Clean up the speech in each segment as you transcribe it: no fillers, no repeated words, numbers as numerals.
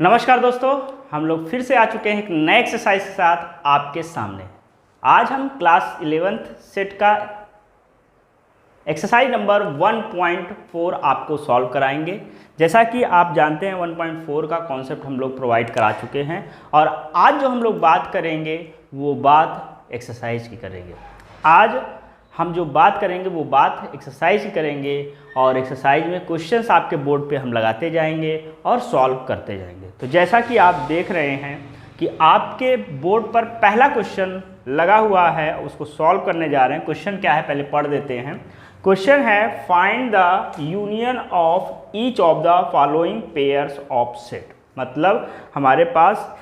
नमस्कार दोस्तों, हम लोग फिर से आ चुके हैं एक नए एक्सरसाइज के साथ आपके सामने। आज हम क्लास 11th सेट का एक्सरसाइज नंबर 1.4 आपको सॉल्व कराएंगे। जैसा कि आप जानते हैं 1.4 का कॉन्सेप्ट हम लोग प्रोवाइड करा चुके हैं और आज जो हम लोग बात करेंगे वो बात एक्सरसाइज की करेंगे। आज हम जो बात करेंगे वो बात एक्सरसाइज की करेंगे और एक्सरसाइज में क्वेश्चंस आपके बोर्ड पे हम लगाते जाएंगे और सॉल्व करते जाएंगे। तो जैसा कि आप देख रहे हैं कि आपके बोर्ड पर पहला क्वेश्चन लगा हुआ है, उसको सॉल्व करने जा रहे हैं। क्वेश्चन क्या है पहले पढ़ देते हैं। क्वेश्चन है find the union of each of the following pairs of set. मतलब हमारे पास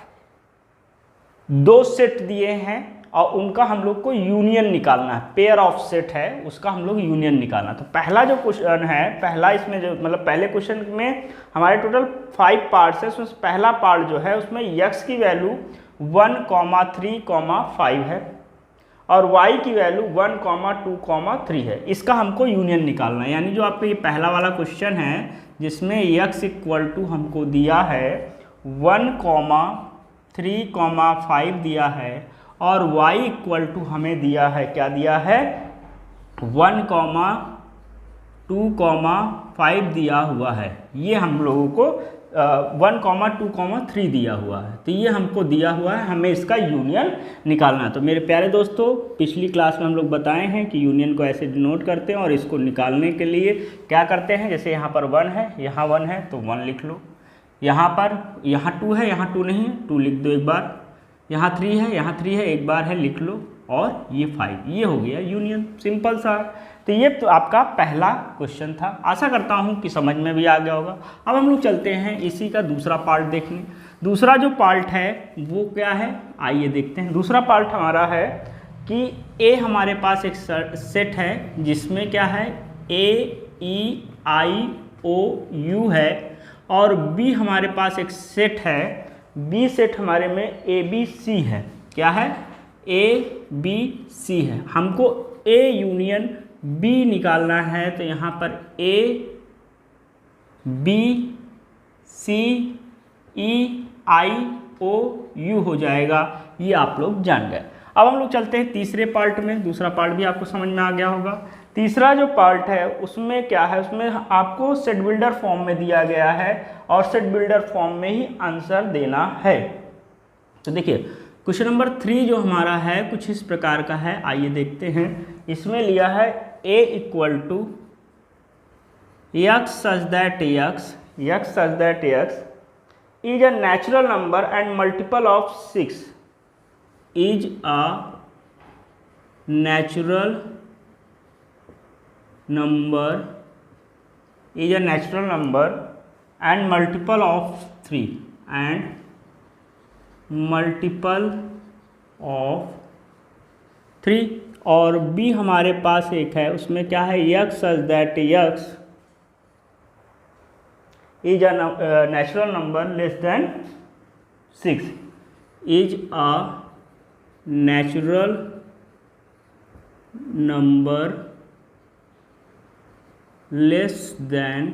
दो सेट दिए हैं और उनका हम लोग को यूनियन निकालना है। पेयर ऑफ सेट है उसका हम लोग यूनियन निकालना। तो पहला जो क्वेश्चन है, पहला इसमें जो मतलब पहले क्वेश्चन में हमारे टोटल 5 पार्ट्स है। उसमें पहला पार्ट जो है उसमें x की वैल्यू 1, 3, 5 है और y की वैल्यू 1, 2, 3 है। इसका हमको यूनियन निकालना है। यानी जो आपका ये पहला वाला क्वेश्चन है जिसमें x इक्वल टू हमको दिया है 1, 3, 5 दिया है और y इक्वल टू हमें दिया है, क्या दिया है 1, 2, 5 दिया हुआ है। ये हम लोगों को 1, 2, 3 दिया हुआ है। तो ये हमको दिया हुआ है, हमें इसका यूनियन निकालना है। तो मेरे प्यारे दोस्तों, पिछली क्लास में हम लोग बताए हैं कि यूनियन को ऐसे डिनोट करते हैं और इसको निकालने के लिए क्या करते हैं। जैसे यहाँ पर 1 है, यहाँ 1 है तो 1 लिख लो। यहाँ 2 है, यहाँ 2 नहीं है, 2 लिख दो एक बार। यहाँ 3 है, यहाँ 3 है, एक बार है लिख लो। और ये 5, ये हो गया यूनियन। सिंपल सा। तो ये तो आपका पहला क्वेश्चन था। आशा करता हूँ कि समझ में भी आ गया होगा। अब हम लोग चलते हैं इसी का दूसरा पार्ट देखने। दूसरा जो पार्ट है वो क्या है, आइए देखते हैं। दूसरा पार्ट हमारा है कि ए हमारे पास एक सेट है जिसमें क्या है AEIOU है और बी हमारे पास एक सेट है, बी सेट हमारे में ABC है। क्या है, ABC है। हमको A यूनियन B निकालना है। तो यहाँ पर ABCEIOU हो जाएगा। ये आप लोग जान गए। अब हम लोग चलते हैं तीसरे पार्ट में। दूसरा पार्ट भी आपको समझ में आ गया होगा। तीसरा जो पार्ट है उसमें क्या है, उसमें आपको सेट बिल्डर फॉर्म में दिया गया है और सेट बिल्डर फॉर्म में ही आंसर देना है। तो देखिए क्वेश्चन नंबर 3 जो हमारा है कुछ इस प्रकार का है। आइए देखते हैं। इसमें लिया है A equal to x such that x is a natural number and multiple of 6 is a natural number and multiple of 3 and multiple of 3। और B हमारे पास एक है, उसमें क्या है x such that x is a natural number less than 6 is a natural number less than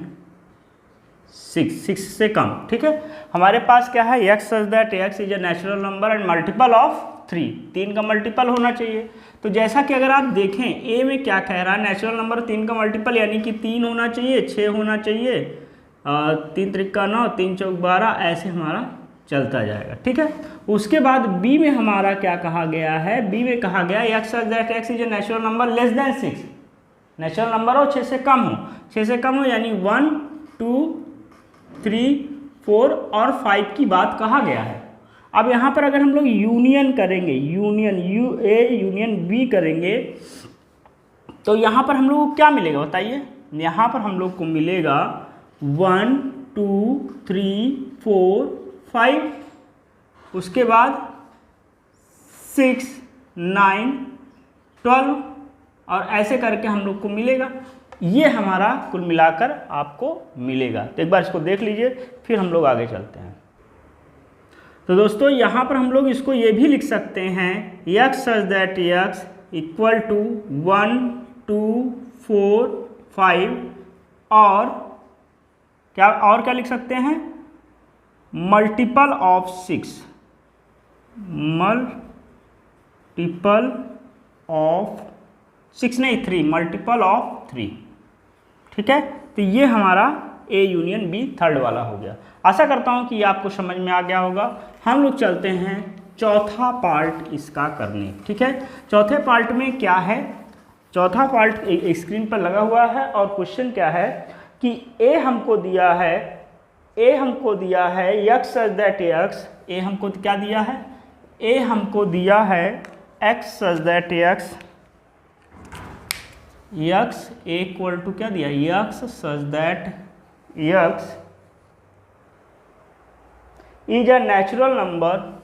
6 से कम। ठीक है, हमारे पास क्या है x such that x is a natural number and multiple of 3 का मल्टीपल होना चाहिए। तो जैसा कि अगर आप देखें ए में क्या कह रहा है, नेचुरल नंबर 3 का मल्टीपल यानी कि 3 होना चाहिए, 6 होना चाहिए, 3 त्रिका 9, 3 चौक 12, ऐसे हमारा चलता जाएगा। ठीक है, उसके बाद बी में हमारा क्या कहा गया है, बी में कहा गया x such that x is a natural number less than 6। Natural number हो 6 से कम हो, 6 से कम हो यानी 1, 2, 3, 4 और 5 की बात कहा गया है। अब यहाँ पर अगर हम लोग यूनियन करेंगे, यूनियन A यूनियन B करेंगे तो यहाँ पर हम लोग को क्या मिलेगा बताइए। यहाँ पर हम लोग को मिलेगा 1, 2, 3, 4, 5, उसके बाद 6, 9, 12 और ऐसे करके हम लोग को मिलेगा। ये हमारा कुल मिलाकर आपको मिलेगा। तो एक बार इसको देख लीजिए, फिर हम लोग आगे चलते हैं। तो दोस्तों यहाँ पर हम लोग इसको ये भी लिख सकते हैं x such that x equal to 1, 2, 4, 5 और क्या लिख सकते हैं मल्टीपल ऑफ 6, मल्टीपल ऑफ 6 नहीं 3, मल्टीपल ऑफ 3, ठीक है। तो ये हमारा ए यूनियन बी थर्ड वाला हो गया। आशा करता हूँ कि ये आपको समझ में आ गया होगा। हम लोग चलते हैं चौथा पार्ट इसका करने, ठीक है। चौथे पार्ट में क्या है, चौथा पार्ट स्क्रीन पर लगा हुआ है और क्वेश्चन क्या है कि ए हमको दिया है, ए हमको दिया है x such that x, A हमको क्या दिया है, ए हमको दिया है x such that x, x equal to क्या दिया, x such that x is a natural number,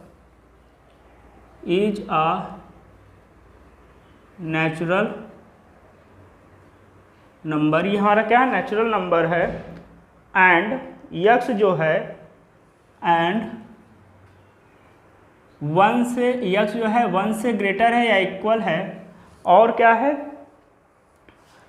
is a natural number, ये हमारा क्या है, नेचुरल नंबर है। एंड x जो है, एंड 1 से, x जो है 1 से ग्रेटर है या इक्वल है, और क्या है,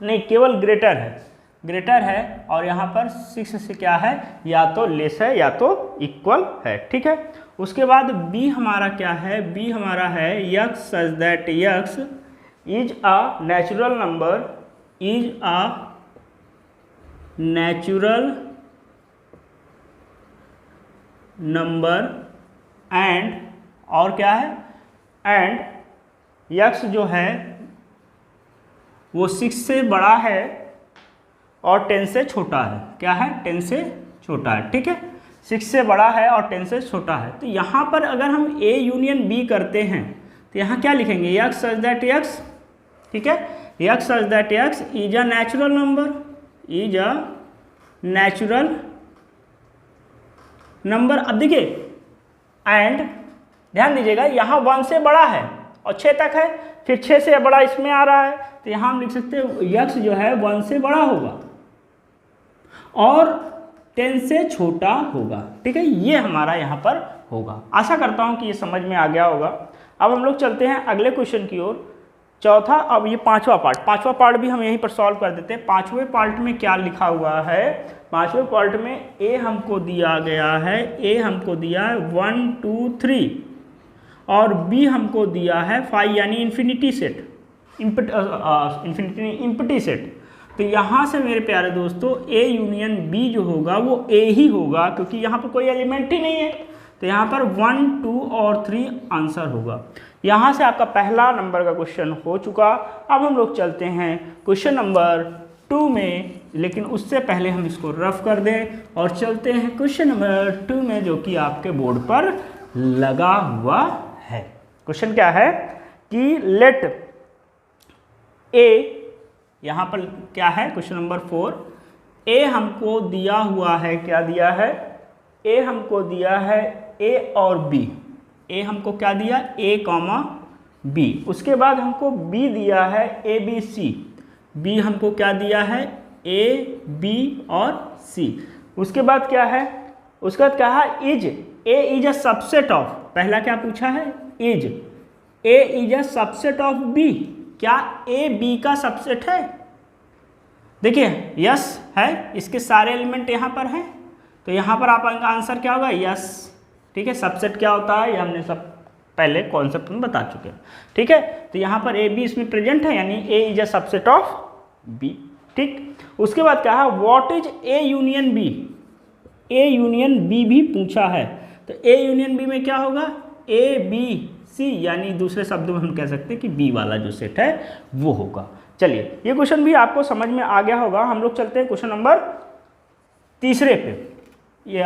नहीं केवल ग्रेटर है, ग्रेटर है, और यहाँ पर 6 से क्या है, या तो लेस है या तो इक्वल है, ठीक है। उसके बाद b हमारा क्या है, b हमारा है x such that x is a natural number, is a natural number, and और क्या है, एंड x जो है वो 6 से बड़ा है और 10 से छोटा है, क्या है, 10 से छोटा है, ठीक है। 6 से बड़ा है और 10 से छोटा है। तो यहाँ पर अगर हम a यूनियन b करते हैं तो यहाँ क्या लिखेंगे, x सच दैट x, ठीक है, x such that x is a natural number, is a natural number. अब देखिए, एंड ध्यान दीजिएगा यहाँ 1 से बड़ा है और 6 तक है, फिर 6 से बड़ा इसमें आ रहा है, तो यहाँ हम लिख सकते हैं x जो है 1 से बड़ा होगा और 10 से छोटा होगा, ठीक है। ये हमारा यहाँ पर होगा। आशा करता हूँ कि ये समझ में आ गया होगा। अब हम लोग चलते हैं अगले क्वेश्चन की ओर। चौथा, अब ये पांचवा पार्ट भी हम यहीं पर सॉल्व कर देते हैं। पांचवें पार्ट में क्या लिखा हुआ है, पांचवें पार्ट में ए हमको दिया गया है, ए हमको दिया है 1 2 3 और बी हमको दिया है 5 यानी इन्फिनिटी सेट, इम्पटी सेट। तो यहाँ से मेरे प्यारे दोस्तों ए यूनियन बी जो होगा वो ए ही होगा, क्योंकि यहाँ पर कोई एलिमेंट ही नहीं है। तो यहाँ पर 1 2 और 3 आंसर होगा। यहाँ से आपका पहला नंबर का क्वेश्चन हो चुका। अब हम लोग चलते हैं क्वेश्चन नंबर 2 में, लेकिन उससे पहले हम इसको रफ कर दें और चलते हैं क्वेश्चन नंबर 2 में, जो कि आपके बोर्ड पर लगा हुआ है। क्वेश्चन क्या है कि लेट ए, यहाँ पर क्या है, क्वेश्चन नंबर 4, ए हमको दिया हुआ है, क्या दिया है, ए हमको दिया है ए और बी। ए हमको क्या दिया, ए कॉमा बी। उसके बाद हमको बी दिया है ए बी सी। बी हमको क्या दिया है, ए बी और सी। उसके बाद क्या है, उसके बाद क्या है, is A is a subset of, पहला क्या पूछा है, is A is a subset of B. क्या ए बी का सबसेट है? देखिए यस है, इसके सारे एलिमेंट यहाँ पर हैं, तो यहाँ पर आपका आंसर क्या होगा, यस। ठीक है, सबसेट क्या होता है ये हमने सब पहले कॉन्सेप्ट में बता चुके हैं। ठीक है, तो यहाँ पर ए बी इसमें प्रेजेंट है, यानी A is a subset of B. ठीक, उसके बाद क्या है, what is A union B. A union B भी पूछा है, तो ए यूनियन बी में क्या होगा, ए बी सी, यानी दूसरे शब्दों में हम कह सकते हैं कि बी वाला जो सेट है वो होगा। चलिए, ये क्वेश्चन भी आपको समझ में आ गया होगा। हम लोग चलते हैं क्वेश्चन नंबर तीसरे पे। ये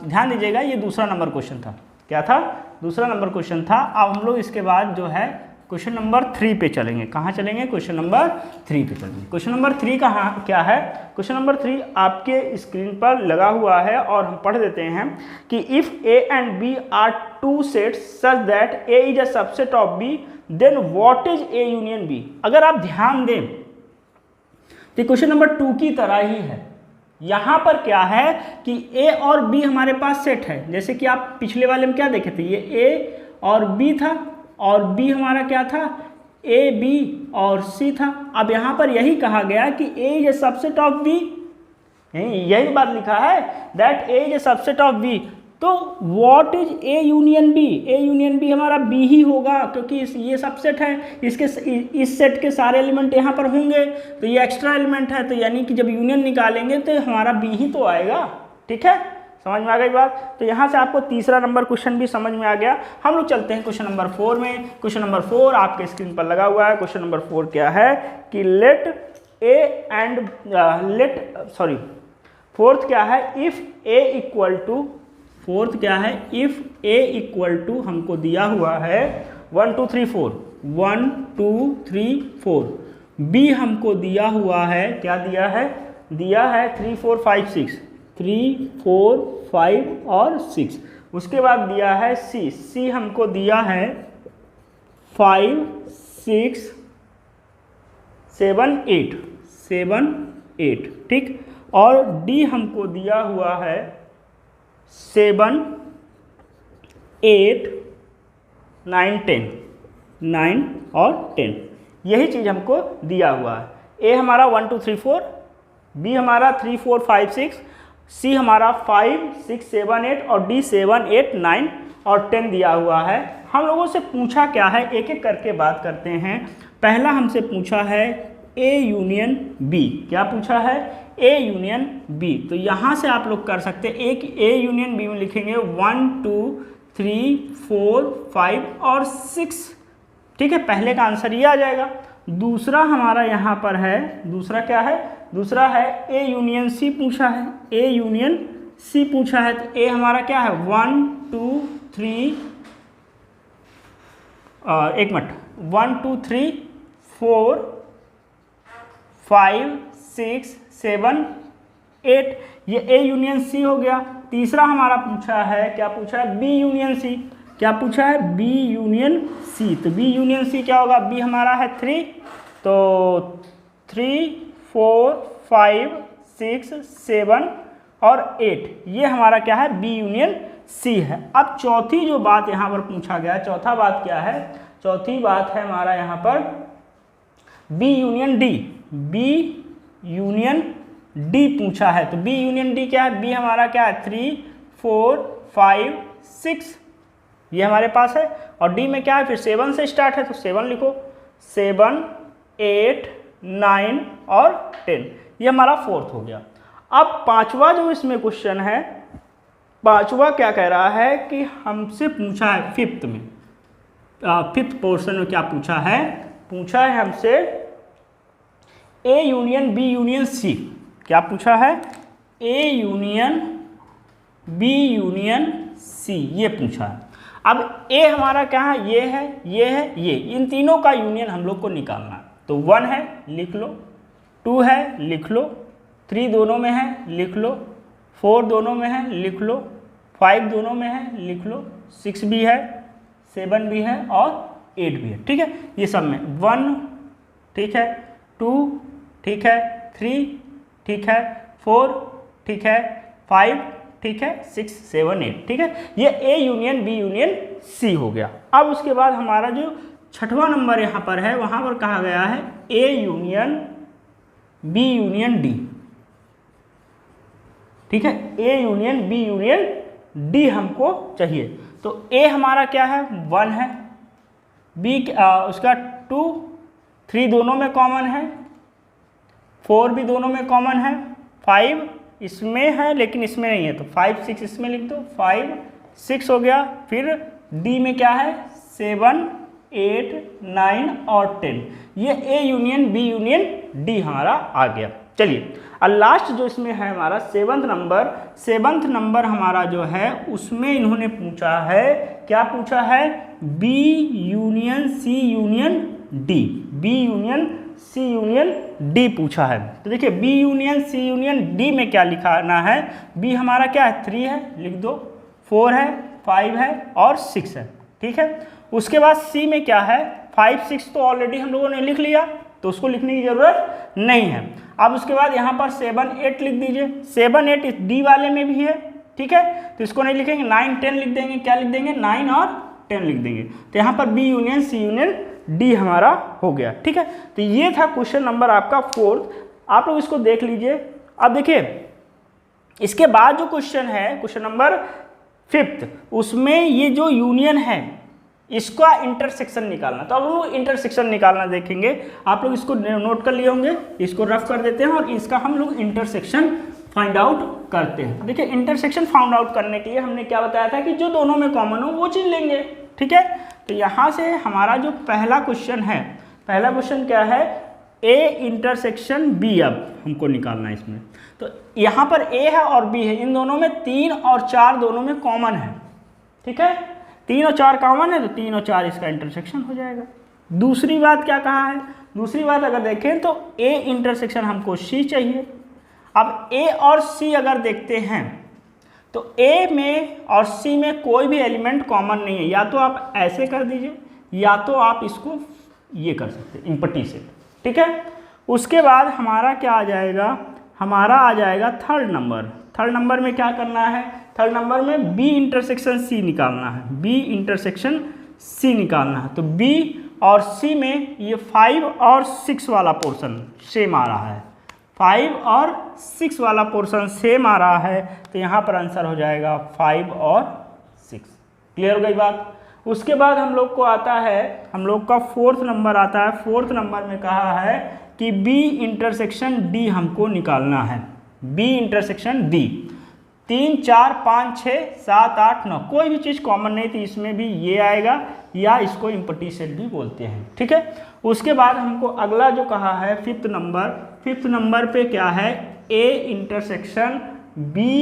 ध्यान दीजिएगा, ये दूसरा नंबर क्वेश्चन था। क्या था, दूसरा नंबर क्वेश्चन था। अब हम लोग इसके बाद जो है क्वेश्चन नंबर 3 पे चलेंगे। कहाँ चलेंगे, क्वेश्चन नंबर 3 पे चलेंगे। क्वेश्चन नंबर 3 कहाँ क्या है, क्वेश्चन नंबर 3 आपके स्क्रीन पर लगा हुआ है और हम पढ़ देते हैं कि if A and B are two sets such that A is a subset of B, then what is A union B. अगर आप ध्यान दें तो क्वेश्चन नंबर 2 की तरह ही है। यहाँ पर क्या है कि ए और बी हमारे पास सेट है, जैसे कि आप पिछले वाले में क्या देखे थे, ये ए और बी था और बी हमारा क्या था, ए बी और सी था। अब यहाँ पर यही कहा गया कि A is a subset of B, यही बात लिखा है that A is a subset of B. तो what is A union B? A union B हमारा बी ही होगा, क्योंकि ये सब सेट है, इसके इस सेट के सारे एलिमेंट यहाँ पर होंगे, तो ये एक्स्ट्रा एलिमेंट है, तो यानी कि जब यूनियन निकालेंगे तो हमारा बी ही तो आएगा। ठीक है, समझ में आ गई बात? तो यहाँ से आपको तीसरा नंबर क्वेश्चन भी समझ में आ गया। हम लोग चलते हैं क्वेश्चन नंबर 4 में। क्वेश्चन नंबर 4 आपके स्क्रीन पर लगा हुआ है। क्वेश्चन नंबर 4 क्या है कि फोर्थ क्या है, इफ ए इक्वल टू हमको दिया हुआ है 1 2 3 4, 1 2 3 4, बी हमको दिया हुआ है, क्या दिया है? दिया है 3 4 5 6, 3 4 5 और 6। उसके बाद दिया है सी हमको दिया है 5 6 7 8, ठीक। और डी हमको दिया हुआ है 7 8 9 10, 9 और 10, यही चीज़ हमको दिया हुआ है। ए हमारा 1 2 3 4, बी हमारा 3 4 5 6, सी हमारा 5 6 7 8 और डी 7 8 9 और 10 दिया हुआ है। हम लोगों से पूछा क्या है, एक एक करके बात करते हैं। पहला हमसे पूछा है ए यूनियन बी। क्या पूछा है? A union B. तो यहाँ से आप लोग कर सकते हैं, एक ए यूनियन बी में लिखेंगे 1 2 3 4 5 और 6, ठीक है। पहले का आंसर ये आ जाएगा। दूसरा हमारा यहाँ पर है, दूसरा क्या है? दूसरा है ए यूनियन सी पूछा है, ए यूनियन सी पूछा है। तो ए हमारा क्या है? 1 2 3 1 2 3 4 5 6 7 8, ये ए यूनियन सी हो गया। तीसरा हमारा पूछा है, क्या पूछा है? B union C. क्या पूछा है? B union C. तो बी यूनियन सी क्या होगा? बी हमारा है 3, तो 3 4 5 6 7 और 8, ये हमारा क्या है? बी यूनियन सी है। अब चौथी जो बात यहाँ पर पूछा गया, चौथा बात क्या है? चौथी बात है हमारा यहाँ पर B union D. B union D पूछा है। तो बी यूनियन डी क्या है? बी हमारा क्या है? 3 4 5 6, ये हमारे पास है। और डी में क्या है? फिर 7 से स्टार्ट है, तो 7 लिखो। 7 8 9 और 10, ये हमारा फोर्थ हो गया। अब पांचवा जो इसमें क्वेश्चन है, पांचवा क्या कह रहा है कि हमसे पूछा है फिफ्थ में, फिफ्थ पोर्शन में क्या पूछा है? पूछा है हमसे A union B union C. क्या पूछा है? A union B union C, ये पूछा है। अब ए हमारा क्या है? ये है, ये है, ये, इन तीनों का यूनियन हम लोग को निकालना है। तो 1 है, लिख लो। 2 है, लिख लो। 3 दोनों में है, लिख लो। 4 दोनों में है, लिख लो। 5 दोनों में है, लिख लो। 6 भी है, 7 भी है और 8 भी है, ठीक है। ये सब में 1 ठीक है, 2 ठीक है, 3 ठीक है, 4 ठीक है, 5 ठीक है, 6 7 8, ठीक है। ये A union B union C हो गया। अब उसके बाद हमारा जो छठवां नंबर यहाँ पर है, वहाँ पर कहा गया है A union B union D, ठीक है। A union B union D हमको चाहिए। तो ए हमारा क्या है? 1 है, बी उसका 2 3 दोनों में कॉमन है, 4 भी दोनों में कॉमन है, 5 इसमें है लेकिन इसमें नहीं है, तो 5 6 इसमें लिख दो। 5 6 हो गया। फिर डी में क्या है? 7 8 9 और 10, ये A union B union D हमारा आ गया। चलिए, और लास्ट जो इसमें है हमारा 7th नंबर हमारा जो है उसमें इन्होंने पूछा है, क्या पूछा है? B union C union D, B union C union D पूछा है। तो देखिए, B union C union D में क्या लिखाना है? बी हमारा क्या है? 3 है, लिख दो। 4 है, 5 है और 6 है, ठीक है। उसके बाद सी में क्या है? 5 6 तो ऑलरेडी हम लोगों ने लिख लिया, तो उसको लिखने की जरूरत नहीं है। अब उसके बाद यहाँ पर 7 8 लिख दीजिए। 7 8 इस डी वाले में भी है, ठीक है, तो इसको नहीं लिखेंगे। 9 10 लिख देंगे। क्या लिख देंगे? 9 और 10 लिख देंगे। तो यहाँ पर B union C union D हमारा हो गया, ठीक है। तो ये था क्वेश्चन नंबर आपका 4th। आप लोग इसको देख लीजिए। अब देखिए, इसके बाद जो क्वेश्चन है, क्वेश्चन नंबर फिफ्थ, उसमें ये जो यूनियन है इसका इंटरसेक्शन निकालना। तो अब हम लोग इंटरसेक्शन निकालना देखेंगे। आप लोग इसको नोट कर लिए होंगे, इसको रफ कर देते हैं और इसका हम लोग इंटरसेक्शन फाइंड आउट करते हैं। देखिए इंटरसेक्शन फाइंड आउट करने के लिए हमने क्या बताया था कि जो दोनों में कॉमन हो वो चीज़ लेंगे, ठीक है। तो यहाँ से हमारा जो पहला क्वेश्चन है, पहला क्वेश्चन क्या है, ए इंटरसेक्शन बी अब हमको निकालना है इसमें। तो यहाँ पर ए है और बी है, इन दोनों में 3 और 4 दोनों में कॉमन है, ठीक है। 3 और 4 कॉमन है तो 3 और 4 इसका इंटरसेक्शन हो जाएगा। दूसरी बात क्या कहा है, दूसरी बात अगर देखें तो ए इंटरसेक्शन हमको सी चाहिए। अब ए और सी अगर देखते हैं तो ए में और सी में कोई भी एलिमेंट कॉमन नहीं है, या तो आप ऐसे कर दीजिए या तो आप इसको ये कर सकते हैं इम्पटी से, ठीक है। उसके बाद हमारा क्या आ जाएगा, हमारा आ जाएगा थर्ड नंबर। थर्ड नंबर में क्या करना है, थर्ड नंबर में बी इंटरसेक्शन सी निकालना है, बी इंटरसेक्शन सी निकालना है। तो बी और सी में ये 5 और 6 वाला पोर्शन सेम आ रहा है, 5 और 6 वाला पोर्शन सेम आ रहा है, तो यहाँ पर आंसर हो जाएगा 5 और 6। क्लियर हो गई बात। उसके बाद हम लोग को आता है, हम लोग का फोर्थ नंबर आता है। फोर्थ नंबर में कहा है कि बी इंटरसेक्शन डी हमको निकालना है, बी इंटरसेक्शन डी। 3 4 5 6 7 8 9 कोई भी चीज़ कॉमन नहीं थी, इसमें भी ये आएगा या इसको इम्पटी सेट भी बोलते हैं, ठीक है। उसके बाद हमको अगला जो कहा है फिफ्थ नंबर, फिफ्थ नंबर पे क्या है, A intersection B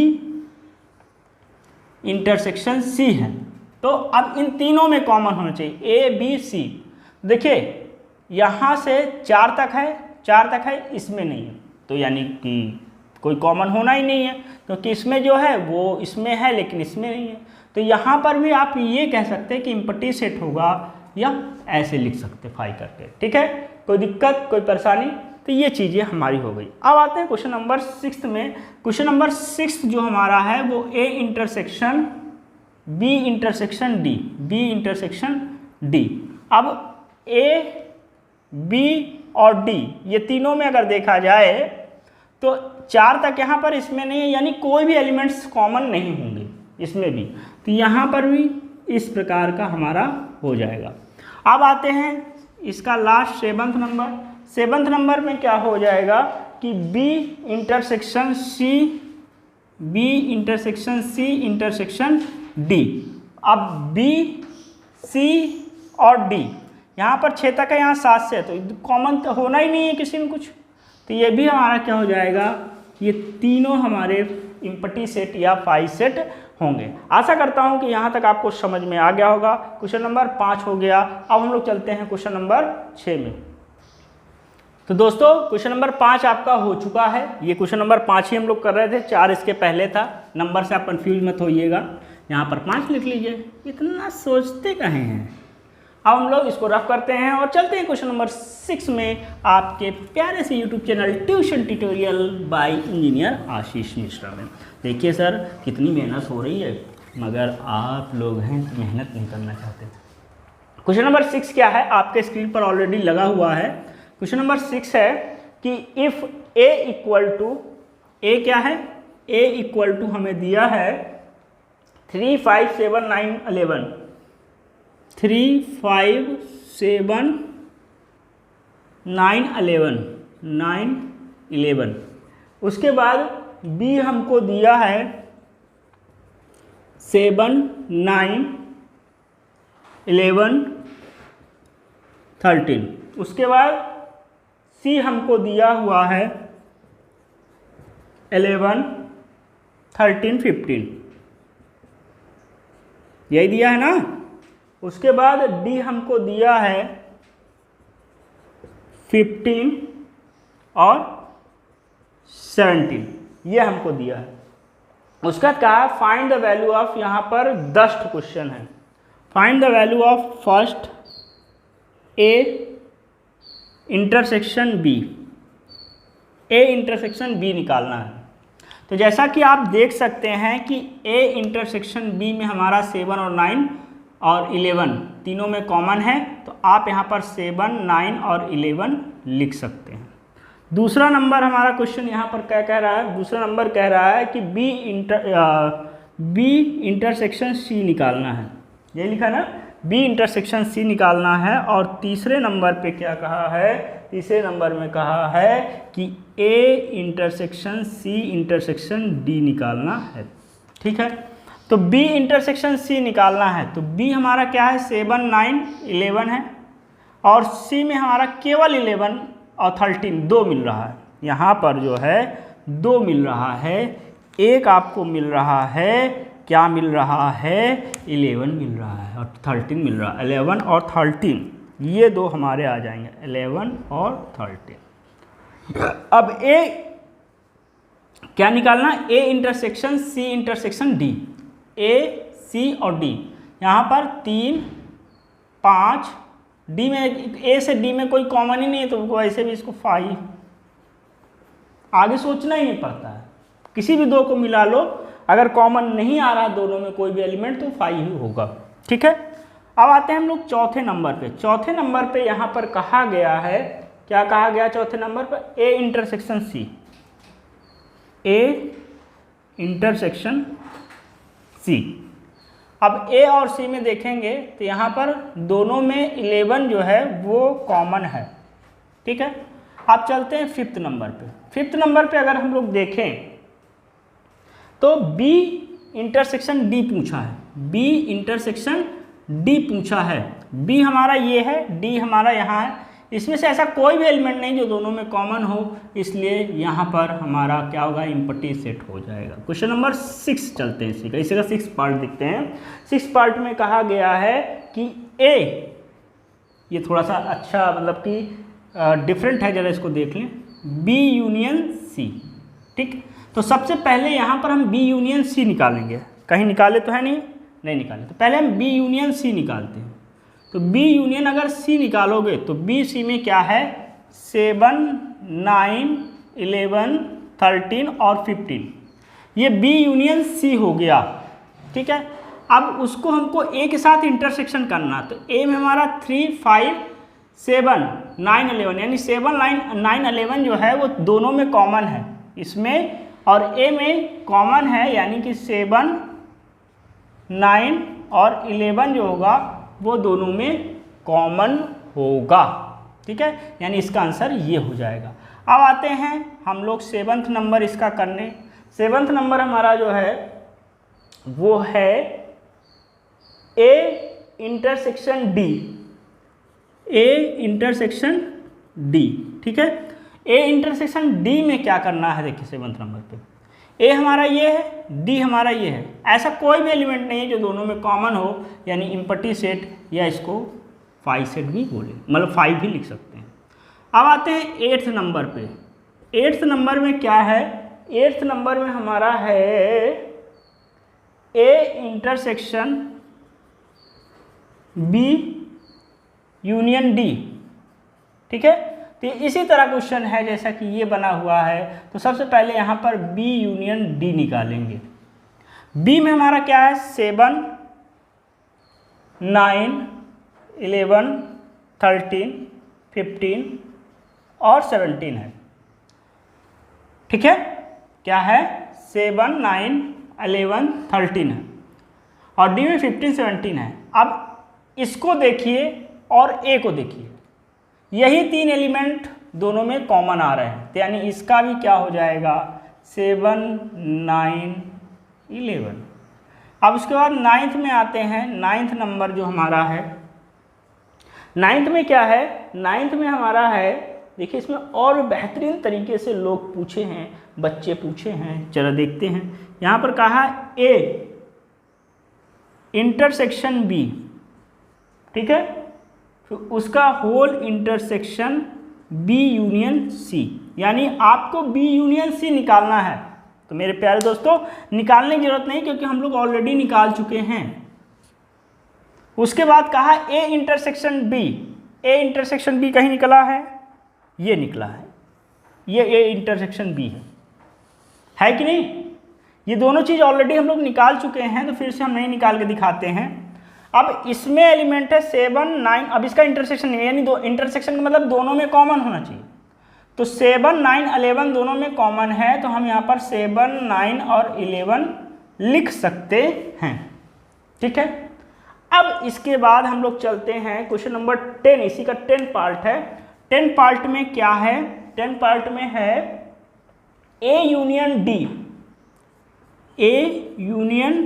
intersection C है। तो अब इन तीनों में कॉमन होना चाहिए, ए बी सी। देखिए यहाँ से 4 तक है, 4 तक है, इसमें नहीं है, तो यानी कि कोई कॉमन होना ही नहीं है, क्योंकि इसमें जो है वो इसमें है लेकिन इसमें नहीं है। तो यहाँ पर भी आप ये कह सकते हैं कि इम्पटी सेट होगा, या ऐसे लिख सकते फाई करके, ठीक है। कोई दिक्कत, कोई परेशानी, तो ये चीज़ें हमारी हो गई। अब आते हैं क्वेश्चन नंबर 6 में। क्वेश्चन नंबर 6 जो हमारा है वो A intersection B intersection D, B intersection D. अब ए बी और डी ये तीनों में अगर देखा जाए तो 4 तक यहाँ पर इसमें नहीं है, यानी कोई भी एलिमेंट्स कॉमन नहीं होंगे इसमें भी, तो यहाँ पर भी इस प्रकार का हमारा हो जाएगा। अब आते हैं इसका last 7th number. 7th number में क्या हो जाएगा कि B intersection C, B intersection C intersection D. अब बी सी और डी यहाँ पर 6 तक है, यहाँ 7 से है, तो कॉमन तो होना ही नहीं है किसी में कुछ, तो ये भी हमारा क्या हो जाएगा, ये तीनों हमारे इम्पटी सेट या फाई सेट होंगे। आशा करता हूँ कि यहाँ तक आपको समझ में आ गया होगा। क्वेश्चन नंबर 5 हो गया। अब हम लोग चलते हैं क्वेश्चन नंबर 6 में। तो दोस्तों क्वेश्चन नंबर 5 आपका हो चुका है। ये क्वेश्चन नंबर 5 ही हम लोग कर रहे थे, 4 इसके पहले था। नंबर से आप कंफ्यूज मत होइएगा, यहाँ पर 5 लिख लीजिए, इतना सोचते कहें हैं। अब हम लोग इसको रफ करते हैं और चलते हैं क्वेश्चन नंबर 6 में, आपके प्यारे से YouTube channel tuition tutorial by engineer Ashish Mishra में। देखिए सर कितनी मेहनत हो रही है, मगर आप लोग हैं तो मेहनत नहीं करना चाहते। क्वेश्चन नंबर 6 क्या है, आपके स्क्रीन पर ऑलरेडी लगा हुआ है। क्वेश्चन नंबर 6 है कि इफ़ ए इक्वल टू, ए क्या है, ए इक्वल टू हमें दिया है 3 5 7 9 11, 3 5 7 9 11, 9 11। उसके बाद बी हमको दिया है 7 9 11 13। उसके बाद सी हमको दिया हुआ है 11 13 15, यही दिया है ना। उसके बाद डी हमको दिया है 15 और 17, ये हमको दिया है। उसका क्या है, फाइंड द वैल्यू ऑफ, यहाँ पर 10 क्वेश्चन है। Find the value of first A intersection B, A intersection B निकालना है। तो जैसा कि आप देख सकते हैं कि ए इंटरसेक्शन बी में हमारा 7 और 9 और 11 तीनों में कॉमन है, तो आप यहाँ पर 7 9 और 11 लिख सकते हैं। दूसरा नंबर हमारा क्वेश्चन यहाँ पर क्या कह रहा है, दूसरा नंबर कह रहा है कि बी इंटरसेक्शन सी निकालना है, ये लिखा ना, बी इंटरसेक्शन सी निकालना है। और तीसरे नंबर पे क्या कहा है, तीसरे नंबर में कहा है कि A intersection C intersection D निकालना है। ठीक है, तो बी इंटरसेक्शन सी निकालना है, तो बी हमारा क्या है 7, 9, 11 है, और सी में हमारा केवल 11 और 13 2 मिल रहा है। यहाँ पर जो है 2 मिल रहा है, एक आपको मिल रहा है, क्या मिल रहा है 11 मिल रहा है और 13 मिल रहा है। 11 और 13 ये दो हमारे आ जाएंगे, 11 और 13। अब ए क्या निकालना, A intersection C intersection D, A C और डी, यहाँ पर 3, 5, डी में ए से डी में कोई कॉमन ही नहीं है, तो वैसे भी इसको 5, आगे सोचना ही नहीं पड़ता है, किसी भी दो को मिला लो, अगर कॉमन नहीं आ रहा दोनों में कोई भी एलिमेंट तो 5 ही होगा। ठीक है, अब आते हैं हम लोग चौथे नंबर पे। चौथे नंबर पे यहाँ पर कहा गया है, क्या कहा गया चौथे नंबर पर, ए इंटरसेक्शन सी, ए इंटरसेक्शन सी। अब ए और सी में देखेंगे तो यहाँ पर दोनों में 11 जो है वो कॉमन है। ठीक है, आप चलते हैं 5th नंबर पे। 5th नंबर पे अगर हम लोग देखें तो बी इंटरसेक्शन डी पूछा है, बी इंटरसेक्शन डी पूछा है। बी हमारा ये है, डी हमारा यहाँ है, इसमें से ऐसा कोई भी एलिमेंट नहीं जो दोनों में कॉमन हो, इसलिए यहाँ पर हमारा क्या होगा, इम्पटी सेट हो जाएगा। क्वेश्चन नंबर 6 चलते हैं, इसी का 6th पार्ट देखते हैं। 6th पार्ट में कहा गया है कि ए, ये थोड़ा सा अच्छा मतलब कि डिफरेंट है, जरा इसको देख लें, बी यूनियन सी। ठीक, तो सबसे पहले यहाँ पर हम बी यूनियन सी निकालेंगे, कहीं निकाले तो है नहीं निकाले, तो पहले हम बी यूनियन सी निकालते हैं। तो बी यूनियन अगर सी निकालोगे तो बी सी में क्या है 7, 9, 11, 13 और 15, ये बी यूनियन सी हो गया। ठीक है, अब उसको हमको ए के साथ इंटरसेक्शन करना, तो ए में हमारा 3, 5, 7, 9, 11, यानी 7, 9, 11 जो है वो दोनों में कॉमन है इसमें, और ए में कॉमन है, यानी कि 7, 9 और 11 जो होगा वो दोनों में कॉमन होगा। ठीक है, यानी इसका आंसर ये हो जाएगा। अब आते हैं हम लोग 7th नंबर इसका करने। 7th नंबर हमारा जो है वो है A intersection D, A intersection D. ठीक है, ए इंटरसेक्शन डी में क्या करना है, देखिए 7th नंबर पे ए हमारा ये है, डी हमारा ये है, ऐसा कोई भी एलिमेंट नहीं है जो दोनों में कॉमन हो, यानी इम्पटी सेट, या इसको 5 सेट भी बोले, मतलब 5 भी लिख सकते हैं। अब आते हैं 8th नंबर पे। 8th नंबर में क्या है, 8th नंबर में हमारा है A intersection B union D. ठीक है, तो इसी तरह क्वेश्चन है जैसा कि ये बना हुआ है। तो सबसे पहले यहाँ पर बी यूनियन डी निकालेंगे। बी में हमारा क्या है 7, 9, 11, 13, 15 और 17 है। ठीक है, क्या है 7, 9, 11, 13 है, और डी में 15, 17 है। अब इसको देखिए और ए को देखिए, यही 3 एलिमेंट दोनों में कॉमन आ रहे हैं, तो यानी इसका भी क्या हो जाएगा 7, 9, 11। अब उसके बाद 9th में आते हैं। 9th नंबर जो हमारा है, 9th में क्या है, 9th में हमारा है, देखिए इसमें और बेहतरीन तरीके से लोग पूछे हैं, बच्चे पूछे हैं, चलो देखते हैं। यहाँ पर कहा ए इंटरसेक्शन बी, ठीक है, तो उसका whole intersection B union C, यानी आपको बी यूनियन सी निकालना है। तो मेरे प्यारे दोस्तों निकालने की जरूरत नहीं, क्योंकि हम लोग ऑलरेडी निकाल चुके हैं। उसके बाद कहा A intersection B. A intersection B कहीं निकला है, ये निकला है, ये ए इंटरसेक्शन बी है कि नहीं। ये दोनों चीज़ ऑलरेडी हम लोग निकाल चुके हैं, तो फिर से हम नहीं निकाल के दिखाते हैं। अब इसमें एलिमेंट है 7, 9, अब इसका इंटरसेक्शन नहीं है, यानी दो इंटरसेक्शन का मतलब दोनों में कॉमन होना चाहिए। तो 7, 9, 11 दोनों में कॉमन है, तो हम यहाँ पर 7, 9 और 11 लिख सकते हैं। ठीक है, अब इसके बाद हम लोग चलते हैं क्वेश्चन नंबर 10, इसी का 10 पार्ट है। 10 पार्ट में क्या है? 10 पार्ट में है A union D, A union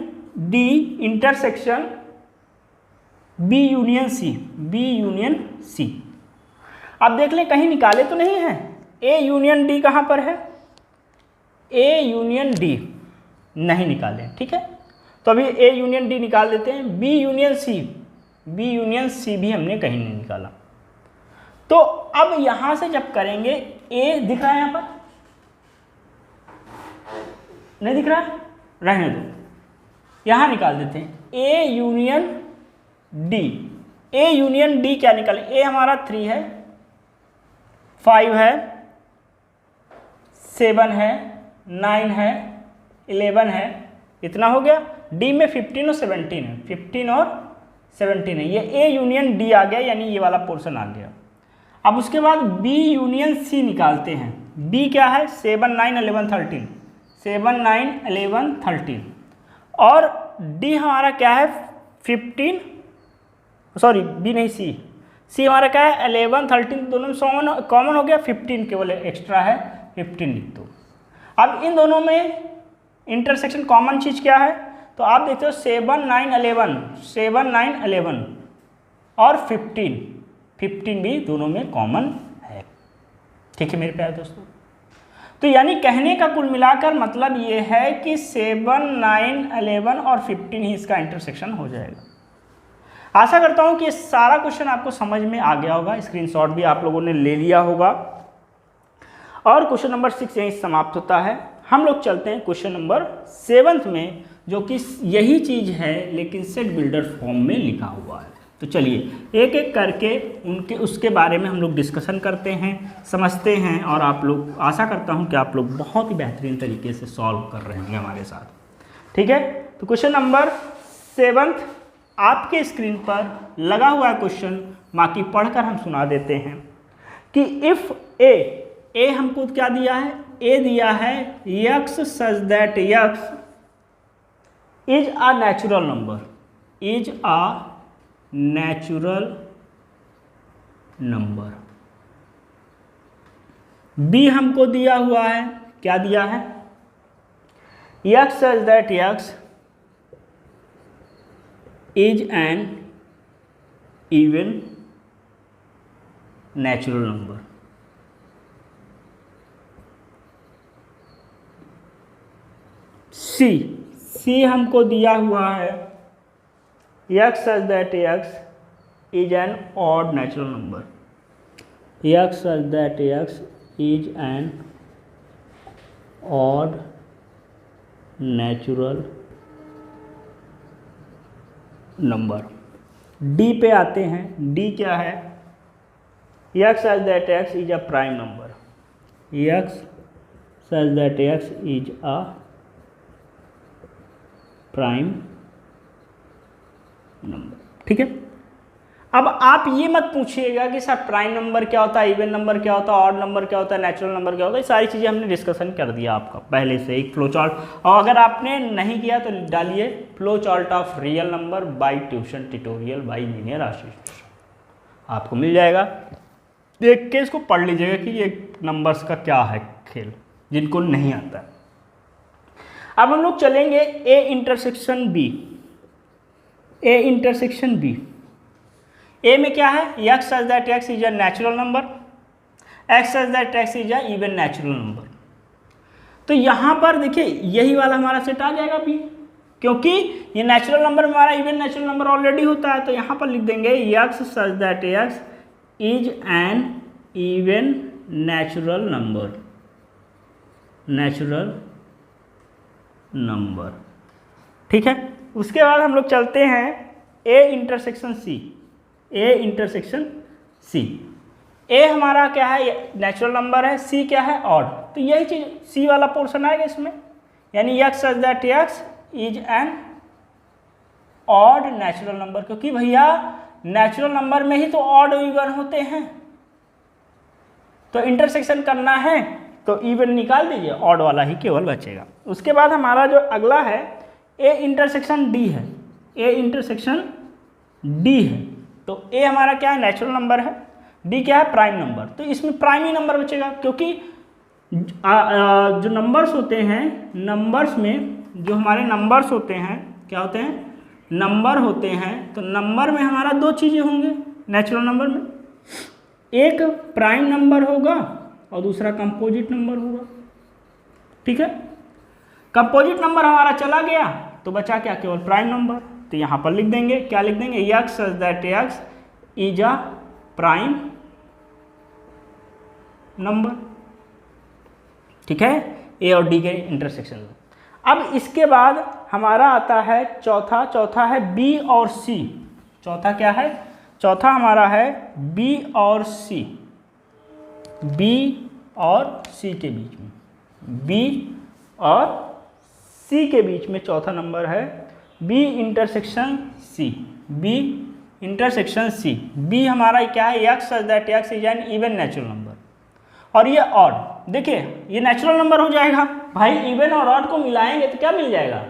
D intersection B union C, B union C. अब देख लें कहीं निकाले तो नहीं है। ए यूनियन डी कहाँ पर है? ए यूनियन डी नहीं निकाले, ठीक है, तो अभी ए यूनियन डी निकाल देते हैं। B union C, B union C भी हमने कहीं नहीं निकाला। तो अब यहां से जब करेंगे, ए दिख रहा है यहां पर? नहीं दिख रहा है, रहने दो, यहां निकाल देते हैं ए union D. A union D क्या निकाले? ए हमारा 3 है, 5 है, 7 है, 9 है, 11 है, इतना हो गया। डी में 15 और 17 है, 15 और 17 है, ये ए यूनियन डी आ गया, यानी ये वाला पोर्शन आ गया। अब उसके बाद बी यूनियन सी निकालते हैं। बी क्या है? 7, 9, 11, 13, 7, 9, 11, 13। और डी हमारा क्या है? 15, सॉरी बी नहीं, सी, सी हमारा क्या है? 11, 13, दोनों में कॉमन हो गया, 15 केवल एक्स्ट्रा है, 15 लिख दो। अब इन दोनों में इंटरसेक्शन कॉमन चीज़ क्या है? तो आप देखते हो 7, 9, 11, 7, 9, 11 और 15, 15 भी दोनों में कॉमन है। ठीक है मेरे प्यारे दोस्तों, तो यानी कहने का कुल मिलाकर मतलब ये है कि 7, 9, 11 और 15 ही इसका इंटरसेक्शन हो जाएगा। आशा करता हूँ कि ये सारा क्वेश्चन आपको समझ में आ गया होगा, स्क्रीनशॉट भी आप लोगों ने ले लिया होगा। और क्वेश्चन नंबर 6 यहीं समाप्त होता है। हम लोग चलते हैं क्वेश्चन नंबर 7 में, जो कि यही चीज़ है लेकिन सेट बिल्डर फॉर्म में लिखा हुआ है। तो चलिए एक एक करके उसके बारे में हम लोग डिस्कशन करते हैं, समझते हैं, और आप लोग, आशा करता हूं कि आप लोग बहुत ही बेहतरीन तरीके से सॉल्व कर रहे होंगे हमारे साथ। ठीक है, तो क्वेश्चन नंबर 7 आपके स्क्रीन पर लगा हुआ है क्वेश्चन, बाकी पढ़कर हम सुना देते हैं कि इफ़ ए हमको क्या दिया है? ए दिया है x such that x is a natural number, is a natural number. B हमको दिया हुआ है, क्या दिया है? x such that x is an even natural number. C हमको दिया हुआ है x such that x is an odd natural number, x such that x is an odd natural number. D पे आते हैं। डी क्या है? x such that x is a prime number, x such that x is a prime number. ठीक है, अब आप ये मत पूछिएगा कि सर प्राइम नंबर क्या होता है, इवन नंबर क्या होता है, ऑड नंबर क्या होता है, नेचुरल नंबर क्या होता है। ये सारी चीज़ें हमने डिस्कशन कर दिया आपका पहले से एक फ्लो चार्ट, और अगर आपने नहीं किया तो डालिए flow chart of real number by tuition tutorial by engineer Ashish, आपको मिल जाएगा। देख के इसको पढ़ लीजिएगा कि ये नंबर्स का क्या है खेल, जिनको नहीं आता है। अब हम लोग चलेंगे A intersection B. A intersection B, A में क्या है? x such that x is a natural number, x such that x is a even natural number. तो यहाँ पर देखिए यही वाला हमारा सेट आ जाएगा बी, क्योंकि ये नेचुरल नंबर में हमारा इवन नेचुरल नंबर ऑलरेडी होता है। तो यहाँ पर लिख देंगे x such that x is an even natural number, natural number. ठीक है, उसके बाद हम लोग चलते हैं ए इंटरसेक्शन सी। ए इंटरसेक्शन सी, ए हमारा क्या है? नेचुरल नंबर है, सी क्या है? ऑड। तो यही चीज सी वाला पोर्शन आएगा इसमें, यानी x such that x is an odd natural number, क्योंकि भैया नेचुरल नंबर में ही तो ऑड इवन होते हैं। तो इंटरसेक्शन करना है तो इवन निकाल दीजिए, ऑड वाला ही केवल बचेगा। उसके बाद हमारा जो अगला है ए इंटरसेक्शन डी है, ए इंटरसेक्शन डी है, तो ए हमारा क्या है, नेचुरल नंबर है, डी क्या है, प्राइम नंबर। तो इसमें प्राइम ही नंबर बचेगा, क्योंकि जो नंबर्स होते हैं, नंबर्स में जो हमारे नंबर्स होते हैं क्या होते हैं, नंबर होते हैं। तो नंबर में हमारा दो चीज़ें होंगे नेचुरल नंबर में, एक प्राइम नंबर होगा और दूसरा कंपोजिट नंबर होगा। ठीक है, कंपोजिट नंबर हमारा चला गया तो बचा क्या, केवल प्राइम नंबर। तो यहाँ पर लिख देंगे, क्या लिख देंगे, x such that x is a prime number. ठीक है, ए और डी के इंटरसेक्शन में। अब इसके बाद हमारा आता है चौथा है बी और सी। चौथा क्या है, चौथा हमारा है बी और सी, बी और सी के बीच में, बी और सी के बीच में चौथा नंबर है B intersection C, B intersection C. B हमारा क्या है, x such that x is an even natural number, और ये ऑड। देखिए ये नेचुरल नंबर हो जाएगा भाई, इवन और ऑड को मिलाएंगे तो क्या मिल जाएगा,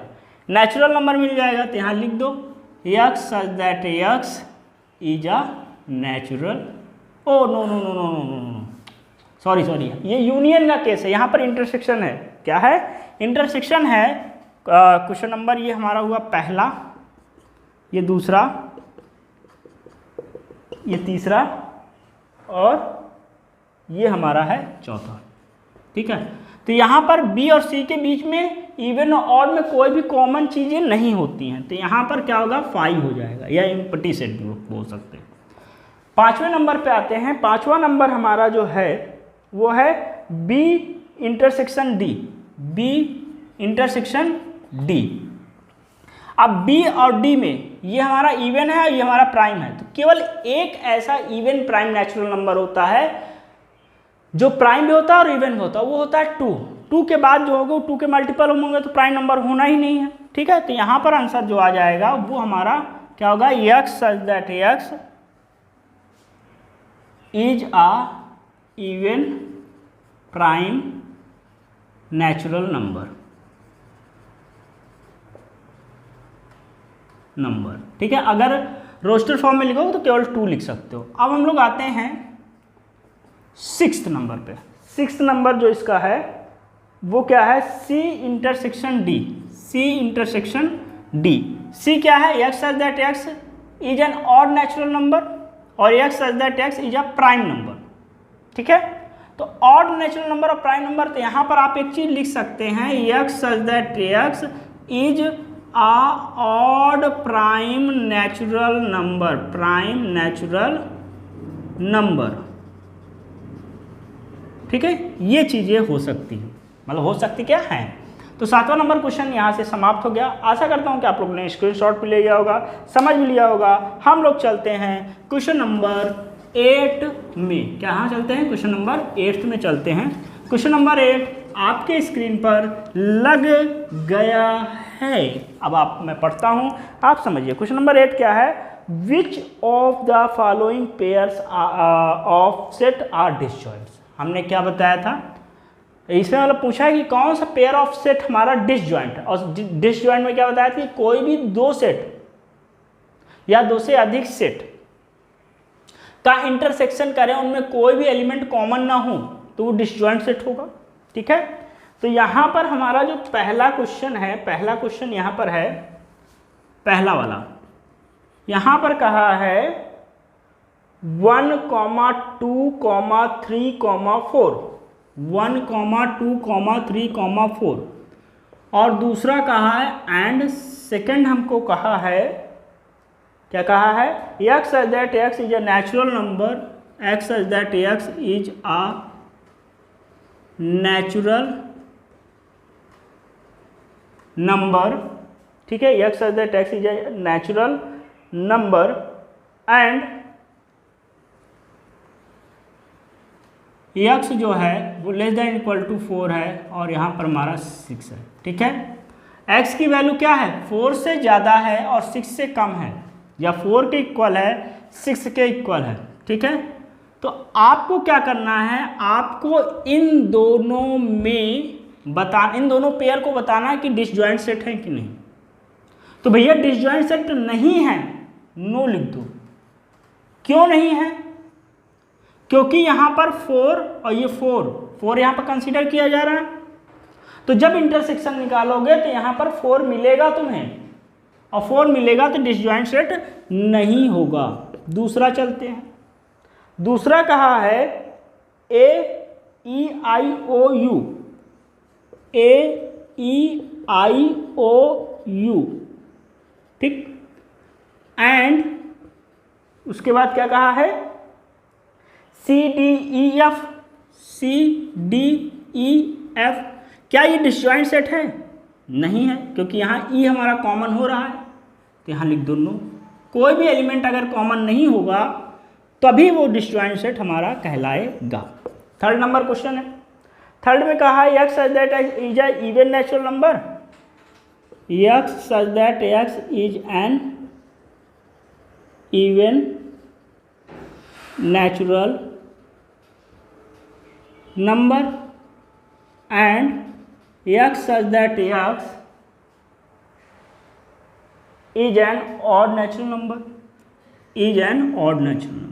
नेचुरल नंबर मिल जाएगा। तो यहाँ लिख दो x such that x is a natural, oh no no no no no no no, sorry, ये यूनियन का केस है, यहाँ पर इंटरसेक्शन है। क्या है, इंटरसेक्शन है। क्वेश्चन नंबर ये हमारा हुआ पहला, ये दूसरा, ये तीसरा और ये हमारा है चौथा। ठीक है, तो यहाँ पर बी और सी के बीच में इवन और ऑड में कोई भी कॉमन चीज़ें नहीं होती हैं, तो यहाँ पर क्या होगा, 5 हो जाएगा, या एम्प्टी सेट भी बोल सकते हैं। पाँचवें नंबर पे आते हैं। पाँचवा नंबर हमारा जो है वो है B intersection D, B intersection D. अब बी और डी में ये हमारा इवन है और ये हमारा प्राइम है, तो केवल एक ऐसा इवन प्राइम नेचुरल नंबर होता है जो प्राइम भी होता है और इवन भी होता है, वो होता है 2। 2 के बाद जो होगा वो 2 के मल्टीपल होंगे तो प्राइम नंबर होना ही नहीं है। ठीक है, तो यहाँ पर आंसर जो आ जाएगा वो हमारा क्या होगा, x such that x is a even prime natural number. ठीक है, अगर रोस्टर फॉर्म में लिखोगे तो केवल 2 लिख सकते हो। अब हम लोग आते हैं 6th नंबर पे। 6th नंबर जो इसका है वो क्या है, C intersection D, C intersection D. C क्या है, x such that x is an odd natural number और x such that x is a prime number. ठीक है, तो ऑड नेचुरल नंबर और प्राइम नंबर, तो यहाँ पर आप एक चीज लिख सकते हैं, x such that x is a odd prime natural number, prime natural number. ठीक है, ये चीज़ें हो सकती हैं, मतलब हो सकती क्या है। तो 7वां नंबर क्वेश्चन यहाँ से समाप्त हो गया। आशा करता हूँ कि आप लोगों ने स्क्रीनशॉट भी ले लिया होगा, समझ भी लिया होगा। हम लोग चलते हैं क्वेश्चन नंबर 8 में। कहाँ चलते हैं, क्वेश्चन नंबर 8 में चलते हैं। क्वेश्चन नंबर 8 आपके स्क्रीन पर लग गया है। अब मैं पढ़ता हूँ, आप समझिए। क्वेश्चन नंबर 8 क्या है, which of the following pairs of set are disjoints. हमने क्या बताया था, इसमें मतलब पूछा है कि कौन सा पेयर ऑफ सेट हमारा डिसजॉइंट है, और डिसजॉइंट में क्या बताया था कि कोई भी 2 सेट या 2 से अधिक सेट का इंटरसेक्शन करें, उनमें कोई भी एलिमेंट कॉमन ना हो तो वो डिसजॉइंट सेट होगा। ठीक है, तो यहाँ पर हमारा जो पहला क्वेश्चन है, पहला क्वेश्चन यहाँ पर है, पहला वाला यहाँ पर कहा है 1, 2, 3, 4, 1, 2, 3, 4, और दूसरा कहा है एंड सेकंड हमको कहा है, क्या कहा है, x such that x is a natural number, x such that x is a natural number. ठीक है, x such that x is a natural number and x जो है वो लेस देन इक्वल टू 4 है और यहाँ पर हमारा 6 है। ठीक है, एक्स की वैल्यू क्या है, 4 से ज़्यादा है और 6 से कम है, या 4 के इक्वल है 6 के इक्वल है। ठीक है, तो आपको क्या करना है, आपको इन दोनों पेयर को बताना है कि डिसजॉइंट सेट है कि नहीं। तो भैया डिसजॉइंट सेट नहीं है, नो लिख दो। क्यों नहीं है? क्योंकि यहाँ पर 4 और ये 4 यहाँ पर कंसीडर किया जा रहा है। तो जब इंटरसेक्शन निकालोगे तो यहाँ पर 4 मिलेगा तुम्हें, और 4 मिलेगा तो डिसजॉइंट सेट नहीं होगा। दूसरा चलते हैं। दूसरा कहा है AEIOU, AEIOU, ठीक। एंड उसके बाद क्या कहा है? CDEF, CDEF। क्या ये डिसजॉइंट सेट है? नहीं है, क्योंकि यहाँ E हमारा कॉमन हो रहा है, तो यहाँ लिख दो नो। कोई भी एलिमेंट अगर कॉमन नहीं होगा तभी वो डिसजॉइंट सेट हमारा कहलाएगा। थर्ड नंबर क्वेश्चन है। थर्ड में कहा है x such that x is an even natural number, x such that x is an even natural number and x such that x is an odd natural number, is an odd natural number।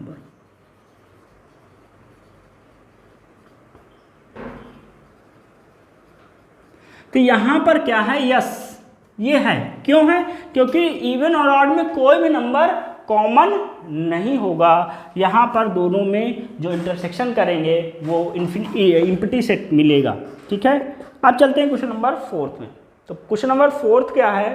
तो यहाँ पर क्या है? Yes, ये है। क्यों है? क्योंकि इवन और ऑड में कोई भी नंबर कॉमन नहीं होगा। यहाँ पर दोनों में जो इंटरसेक्शन करेंगे वो इम्पटी सेट मिलेगा, ठीक है। अब चलते हैं क्वेश्चन नंबर 4 में। तो क्वेश्चन नंबर 4 क्या है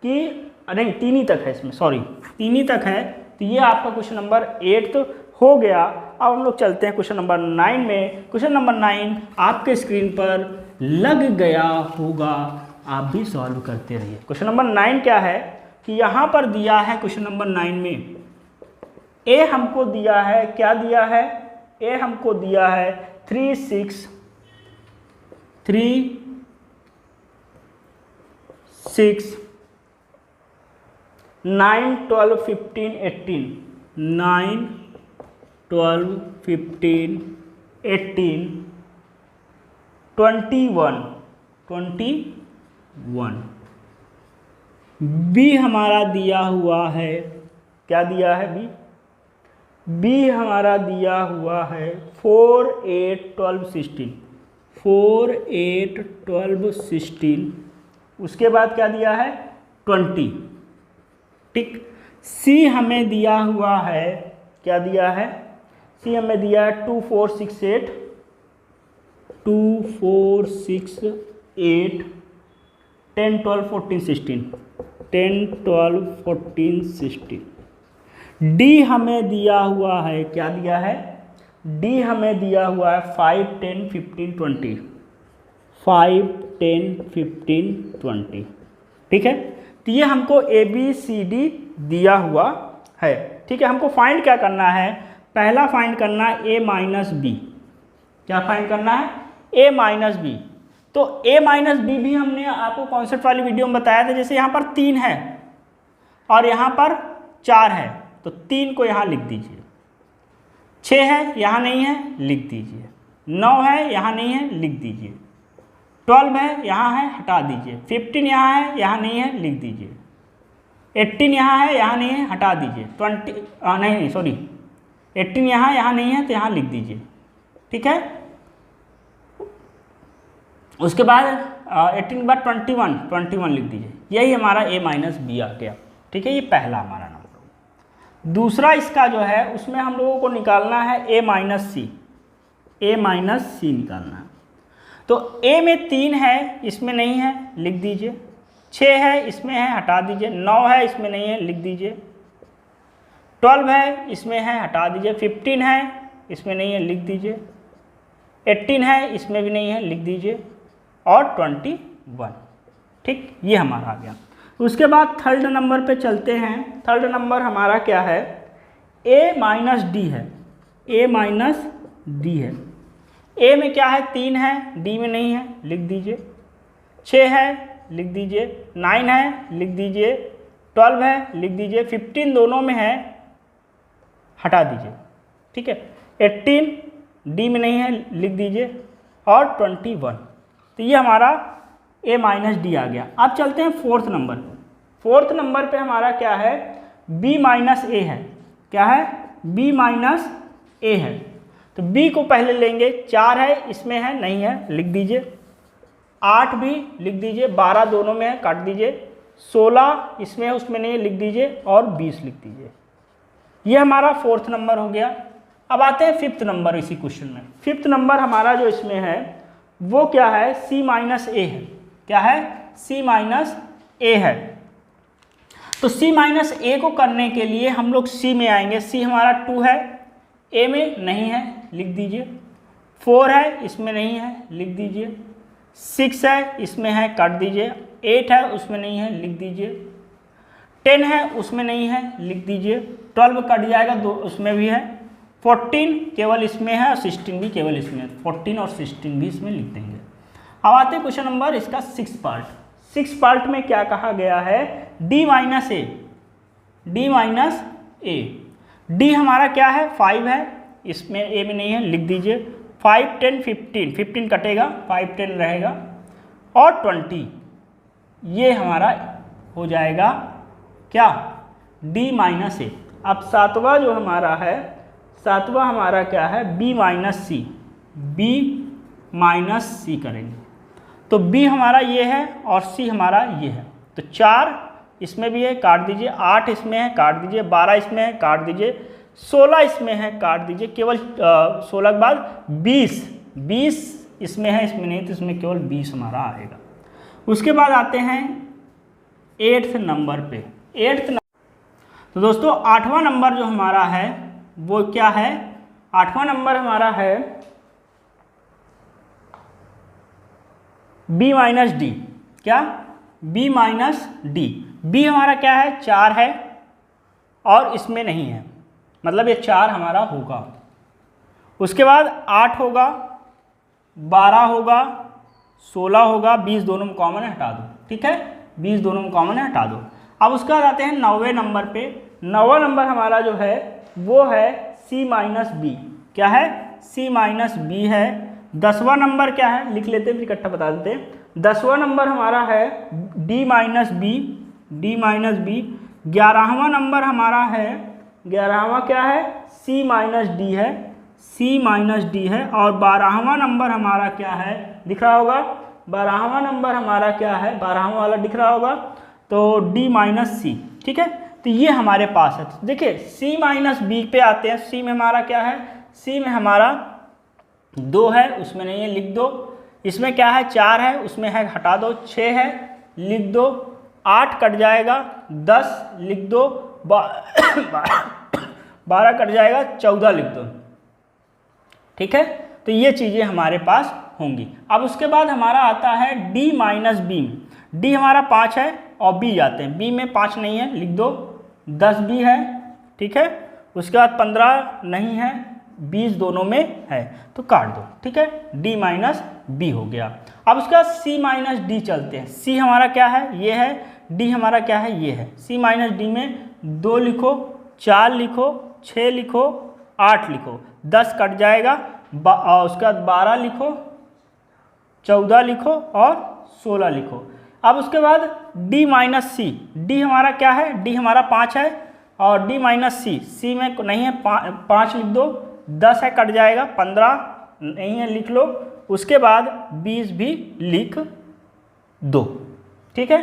कि नहीं, 3 ही तक है इसमें, सॉरी 3 ही तक है। तो ये आपका क्वेश्चन नंबर 8 तो हो गया। अब हम लोग चलते हैं क्वेश्चन नंबर 9 में। क्वेश्चन नंबर 9 आपके स्क्रीन पर लग गया होगा, आप भी सॉल्व करते रहिए। क्वेश्चन नंबर 9 क्या है कि यहाँ पर दिया है क्वेश्चन नंबर 9 में ए हमको दिया है, क्या दिया है? ए हमको दिया है 3 6 9 12 15 18 9 12 15 18 21 बी हमारा दिया हुआ है, क्या दिया है? बी हमारा दिया हुआ है 4 8 12 16 4 8 12 16। उसके बाद क्या दिया है? 20, ठीक। सी हमें दिया हुआ है, क्या दिया है? सी हमें दिया है 2 4 6 8 2 4 6 8 10 12 14 16 10 12 14 16। डी हमें दिया हुआ है, क्या दिया है? डी हमें दिया हुआ है 5 10 15 20 5 10 15 20, ठीक है। तो ये हमको ए बी सी डी दिया हुआ है, ठीक है। हमको फाइंड क्या करना है? पहला फाइंड करना है ए माइनस बी। क्या फाइंड करना है? ए माइनस बी। तो ए माइनस बी भी हमने आपको कॉन्सेप्ट वाली वीडियो में बताया था। जैसे यहाँ पर 3 है और यहाँ पर 4 है, तो 3 को यहाँ लिख दीजिए। 6 है, यहाँ नहीं है, लिख दीजिए। 9 है, यहाँ नहीं है, लिख दीजिए। 12 है, यहाँ है, हटा दीजिए। 15 यहाँ है, यहाँ नहीं है, लिख दीजिए। 18 यहाँ है, यहाँ नहीं है, हटा दीजिए। 20 नहीं सॉरी 18 यहाँ नहीं है, तो यहाँ लिख दीजिए, ठीक है। उसके बाद 18 के बाद 21 लिख दीजिए। यही हमारा ए माइनस बी आ गया, ठीक है। ये पहला हमारा नंबर। दूसरा इसका जो है उसमें हम लोगों को निकालना है ए माइनस सी। ए माइनस सी निकालना है। तो ए में 3 है, इसमें नहीं है, लिख दीजिए। 6 है, इसमें है, हटा दीजिए। 9 है, इसमें नहीं है, लिख दीजिए। 12 है, इसमें है, हटा दीजिए। 15 है, इसमें नहीं है, लिख दीजिए। 18 है, इसमें भी नहीं है, लिख दीजिए। और 21, ठीक, ये हमारा आ गया। उसके बाद थर्ड नंबर पे चलते हैं। थर्ड नंबर हमारा क्या है? ए माइनस डी है। ए माइनस डी है। ए में क्या है? 3 है, डी में नहीं है, लिख दीजिए। 6 है, लिख दीजिए। 9 है, लिख दीजिए। 12 है, लिख दीजिए। 15 दोनों में है, हटा दीजिए, ठीक है। 18 डी में नहीं है, लिख दीजिए। और 21, तो ये हमारा ए माइनस डी आ गया। अब चलते हैं फोर्थ नंबर। फोर्थ नंबर पे हमारा क्या है, b माइनस ए है। क्या है, b माइनस ए है। तो b को पहले लेंगे, 4 है, इसमें है नहीं है, लिख दीजिए। 8 भी लिख दीजिए, 12 दोनों में है, काट दीजिए। 16 इसमें है, उसमें नहीं है, लिख दीजिए। और 20 लिख दीजिए। ये हमारा फोर्थ नंबर हो गया। अब आते हैं फिफ्थ नंबर इसी क्वेश्चन में। फिफ्थ नंबर हमारा जो इसमें है वो क्या है, c माइनस ए है। क्या है, c माइनस ए है। तो c माइनस ए को करने के लिए हम लोग c में आएंगे। c हमारा 2 है, a में नहीं है, लिख दीजिए। 4 है, इसमें नहीं है, लिख दीजिए। 6 है, इसमें है, काट दीजिए। 8 है, उसमें नहीं है, लिख दीजिए। 10 है, उसमें नहीं है, लिख दीजिए। 12 कट जाएगा, 2 उसमें भी है। 14 केवल इसमें है और 16 भी केवल इसमें है। 14 और 16 भी इसमें लिख देंगे। अब आते हैं क्वेश्चन नंबर इसका 6 पार्ट। 6 पार्ट में क्या कहा गया है, d माइनस ए। d माइनस ए, d हमारा क्या है, 5 है, इसमें a में नहीं है, लिख दीजिए। 5 10 15, 15 कटेगा, 5 10 रहेगा और 20, ये हमारा हो जाएगा क्या, d माइनस ए। अब सातवां जो हमारा है, सातवां हमारा क्या है, b माइनस सी। b माइनस सी करेंगे तो b हमारा ये है और c हमारा ये है। तो 4 इसमें भी है, काट दीजिए। 8 इसमें है, काट दीजिए। 12 इसमें है, काट दीजिए। 16 इसमें है, काट दीजिए। केवल 16 के बाद 20 इसमें है, इसमें नहीं, तो इसमें केवल 20 हमारा आएगा। उसके बाद आते हैं 8th नंबर पे। 8th नंबर, तो दोस्तों 8वां नंबर जो हमारा है वो क्या है, 8वां नंबर हमारा है b माइनस डी। क्या, b माइनस डी। b हमारा क्या है, 4 है और इसमें नहीं है, मतलब ये 4 हमारा होगा। उसके बाद 8 होगा, 12 होगा, 16 होगा, 20 दोनों में कॉमन है, हटा दो। ठीक है, 20 दोनों में कॉमन है, हटा दो। अब उसके बाद आते हैं 9वें नंबर पे। 9वां नंबर हमारा जो है वो है c माइनस बी। क्या है, c माइनस बी है। 10वां नंबर क्या है, लिख लेते हैं फिर इकट्ठा बता देते हैं। 10वां नंबर हमारा है d minus B, d minus B. 11वां नंबर हमारा है, 11वां क्या है, c माइनस डी है, c माइनस डी है। और 12वां नंबर हमारा क्या है, दिख रहा होगा, 12वां नंबर हमारा क्या है, 12वां वाला दिख रहा होगा, तो d माइनस सी। ठीक है, तो ये हमारे पास है। तो देखिए c माइनस बी पे आते हैं। c में हमारा क्या है, c में हमारा 2 है, उसमें नहीं है, लिख दो। इसमें क्या है, 4 है, उसमें है, हटा दो। 6 है, लिख दो। 8 कट जाएगा, 10 लिख दो। 12 कट जाएगा, 14 लिख दो। ठीक है, तो ये चीज़ें हमारे पास होंगी। अब उसके बाद हमारा आता है d माइनस बी। d हमारा 5 है और b जाते हैं, b में 5 नहीं है, लिख दो। 10 भी है, ठीक है। उसके बाद 15 नहीं है, 20 दोनों में है, तो काट दो। ठीक है, d माइनस बी हो गया। अब उसके बाद c माइनस डी चलते हैं। c हमारा क्या है, ये है। d हमारा क्या है, ये है। c माइनस डी में 2 लिखो, 4 लिखो, 6 लिखो, 8 लिखो। 10 कट जाएगा, उसके बाद 12 लिखो, 14 लिखो और 16 लिखो। अब उसके बाद d माइनस सी। d हमारा क्या है, d हमारा 5 है और d माइनस सी, c में नहीं है, 5 लिख दो। 10 है, कट जाएगा। 15 नहीं है, लिख लो। उसके बाद 20 भी लिख दो। ठीक है,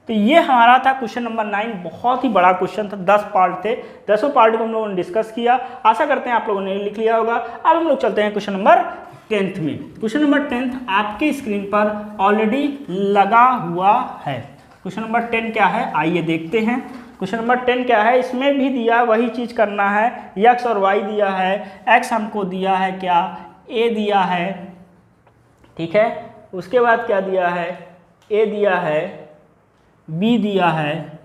तो ये हमारा था क्वेश्चन नंबर 9। बहुत ही बड़ा क्वेश्चन था, 10 पार्ट थे। 10 पार्ट को हम लोगों ने डिस्कस किया। आशा करते हैं आप लोगों ने लिख लिया होगा। अब हम लोग चलते हैं क्वेश्चन नंबर 10th में। क्वेश्चन नंबर 10th आपके स्क्रीन पर ऑलरेडी लगा हुआ है। क्वेश्चन नंबर 10 क्या है, आइए देखते हैं। क्वेश्चन नंबर 10 क्या है, इसमें भी दिया वही चीज़ करना है। x और y दिया है। x हमको दिया है क्या, a दिया है, ठीक है। उसके बाद क्या दिया है, a दिया है, b दिया है,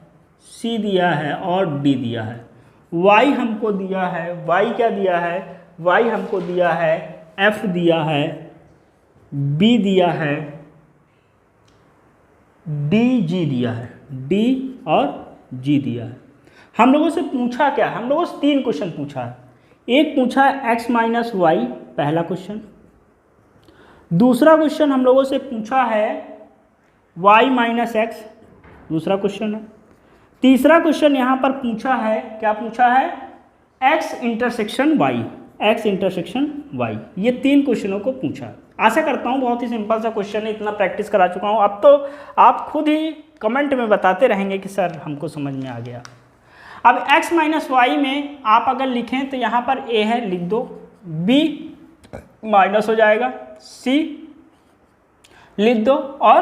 c दिया है और d दिया है। y हमको दिया है, y क्या दिया है, y हमको दिया है, f दिया है, b दिया है, d g दिया है, d और g दिया है। हम लोगों से पूछा क्या, हम लोगों से 3 क्वेश्चन पूछा है। एक पूछा है x माइनस वाई, पहला क्वेश्चन। दूसरा क्वेश्चन हम लोगों से पूछा है y माइनस एक्स, दूसरा क्वेश्चन है। तीसरा क्वेश्चन यहाँ पर पूछा है, क्या पूछा है, x intersection y, x intersection y, ये 3 क्वेश्चनों को पूछा है। आशा करता हूँ बहुत ही सिंपल सा क्वेश्चन है, इतना प्रैक्टिस करा चुका हूँ, अब तो आप खुद ही कमेंट में बताते रहेंगे कि सर हमको समझ में आ गया। अब x माइनस वाई में आप अगर लिखें तो यहाँ पर a है, लिख दो, b माइनस हो जाएगा, c लिख दो और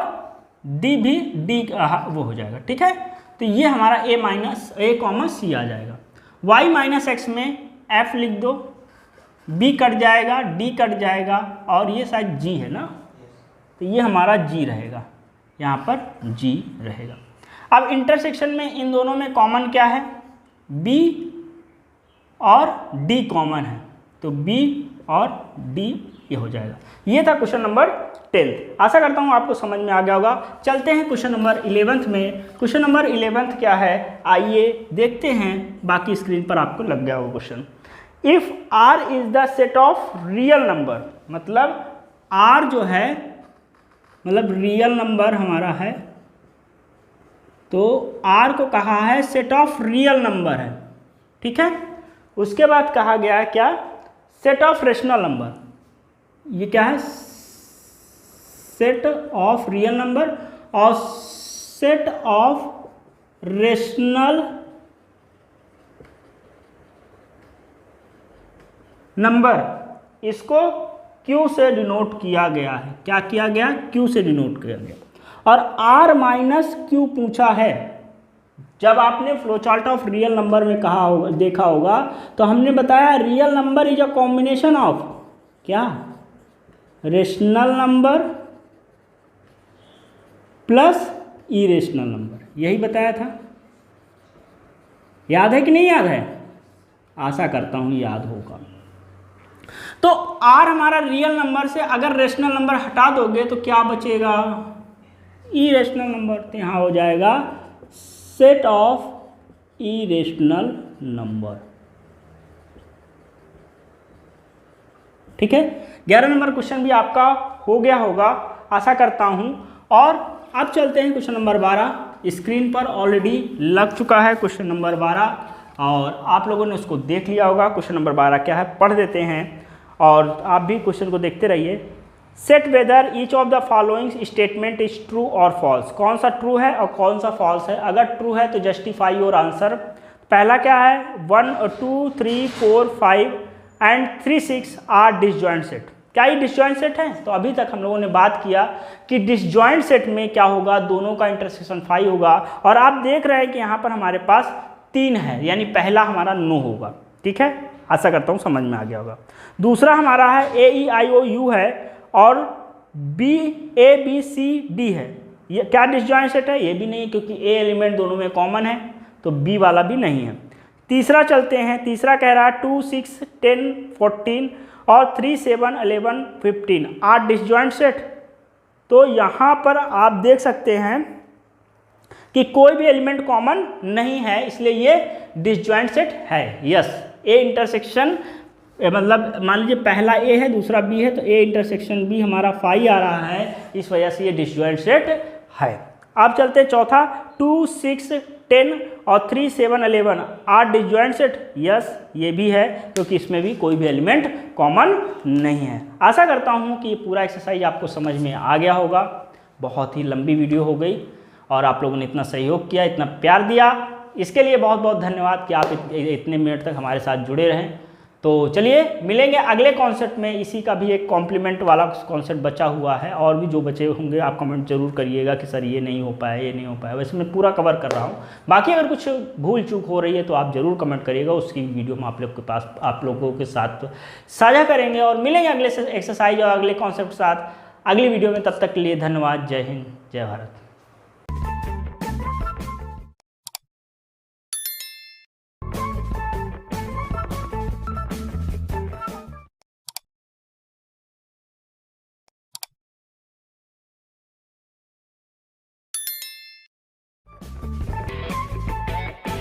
d भी d वो हो जाएगा, ठीक है। तो ये हमारा a minus a comma c आ जाएगा। y माइनस एक्स में f लिख दो, b कट जाएगा, d कट जाएगा और ये शायद g है ना, तो ये हमारा g रहेगा, यहाँ पर g रहेगा। अब इंटरसेक्शन में इन दोनों में कॉमन क्या है, b और d कॉमन है, तो b और d ये हो जाएगा। ये था क्वेश्चन नंबर 10। आशा करता हूँ आपको समझ में आ गया होगा। चलते हैं क्वेश्चन नंबर 11 में। क्वेश्चन नंबर 11 क्या है, आइए देखते हैं, बाकी स्क्रीन पर आपको लग गया होगा question. If r is the set of real number, मतलब r जो है मतलब रियल नंबर हमारा है, तो r को कहा है सेट ऑफ रियल नंबर है, ठीक है। उसके बाद कहा गया है क्या, सेट ऑफ रेशनल नंबर, ये क्या है, सेट ऑफ रियल नंबर और सेट ऑफ रेशनल नंबर, इसको Q से डिनोट किया गया है। क्या किया गया, Q से डिनोट किया गया। और R माइनस Q पूछा है। जब आपने फ्लोचार्ट ऑफ रियल नंबर में कहा होगा, देखा होगा, तो हमने बताया real number is a combination of क्या, rational number plus irrational number, यही बताया था। याद है कि नहीं याद है, आशा करता हूं याद होगा। तो R हमारा रियल नंबर से अगर रेशनल नंबर हटा दोगे तो क्या बचेगा, इरेशनल नंबर, तो यहाँ हो जाएगा सेट ऑफ इरेशनल नंबर, ठीक है। 11 नंबर क्वेश्चन भी आपका हो गया होगा, आशा करता हूं। और अब चलते हैं क्वेश्चन नंबर 12। स्क्रीन पर ऑलरेडी लग चुका है क्वेश्चन नंबर 12 और आप लोगों ने उसको देख लिया होगा। क्वेश्चन नंबर 12 क्या है, पढ़ देते हैं और आप भी क्वेश्चन को देखते रहिए। Set whether each of the following statement is true और फॉल्स, कौन सा ट्रू है और कौन सा फॉल्स है। अगर ट्रू है तो जस्टिफाई योर आंसर। पहला क्या है, 1 2 3 4 5 एंड 3 6 आर डिसजॉइंट सेट। क्या ये डिसजॉइंट सेट है, तो अभी तक हम लोगों ने बात किया कि डिसजॉइंट सेट में क्या होगा, दोनों का इंटरसेक्शन 5 होगा। और आप देख रहे हैं कि यहाँ पर हमारे पास 3 है, यानी पहला हमारा नो होगा, ठीक है। आशा करता हूँ समझ में आ गया होगा। दूसरा हमारा है ए ई आई ओ यू है और B A B C D है। ये क्या डिसजॉइंट सेट है, ये भी नहीं, क्योंकि ए एलिमेंट दोनों में कॉमन है, तो बी वाला भी नहीं है। तीसरा चलते हैं, तीसरा कह रहा है 2 6 10 14 और 3 7 11 15 8 डिसजॉइंट सेट। तो यहाँ पर आप देख सकते हैं कि कोई भी एलिमेंट कॉमन नहीं है, इसलिए ये डिसजॉइंट सेट है। यस, ए इंटरसेक्शन मतलब मान लीजिए पहला ए है दूसरा बी है, तो ए इंटरसेक्शन बी हमारा 5 आ रहा है, इस वजह से ये डिसजॉइंट सेट है। अब चलते हैं चौथा, 2 6 10 और 3 7 11 8 डिसजॉइंट सेट। यस, ये भी है, क्योंकि इसमें भी कोई भी एलिमेंट कॉमन नहीं है। आशा करता हूँ कि ये पूरा एक्सरसाइज आपको समझ में आ गया होगा। बहुत ही लंबी वीडियो हो गई और आप लोगों ने इतना सहयोग किया, इतना प्यार दिया, इसके लिए बहुत बहुत धन्यवाद कि आप इतने मिनट तक हमारे साथ जुड़े रहें। तो चलिए मिलेंगे अगले कॉन्सेप्ट में। इसी का भी एक कॉम्प्लीमेंट वाला कॉन्सेप्ट बचा हुआ है, और भी जो बचे होंगे आप कमेंट जरूर करिएगा कि सर ये नहीं हो पाया, ये नहीं हो पाया। वैसे मैं पूरा कवर कर रहा हूँ, बाकी अगर कुछ भूल चूक हो रही है तो आप ज़रूर कमेंट करिएगा, उसकी वीडियो हम आप लोग के पास आप लोगों के साथ साझा करेंगे। और मिलेंगे अगले एक्सरसाइज और अगले कॉन्सेप्ट के साथ अगली वीडियो में। तब तक के लिए धन्यवाद। जय हिंद, जय भारत।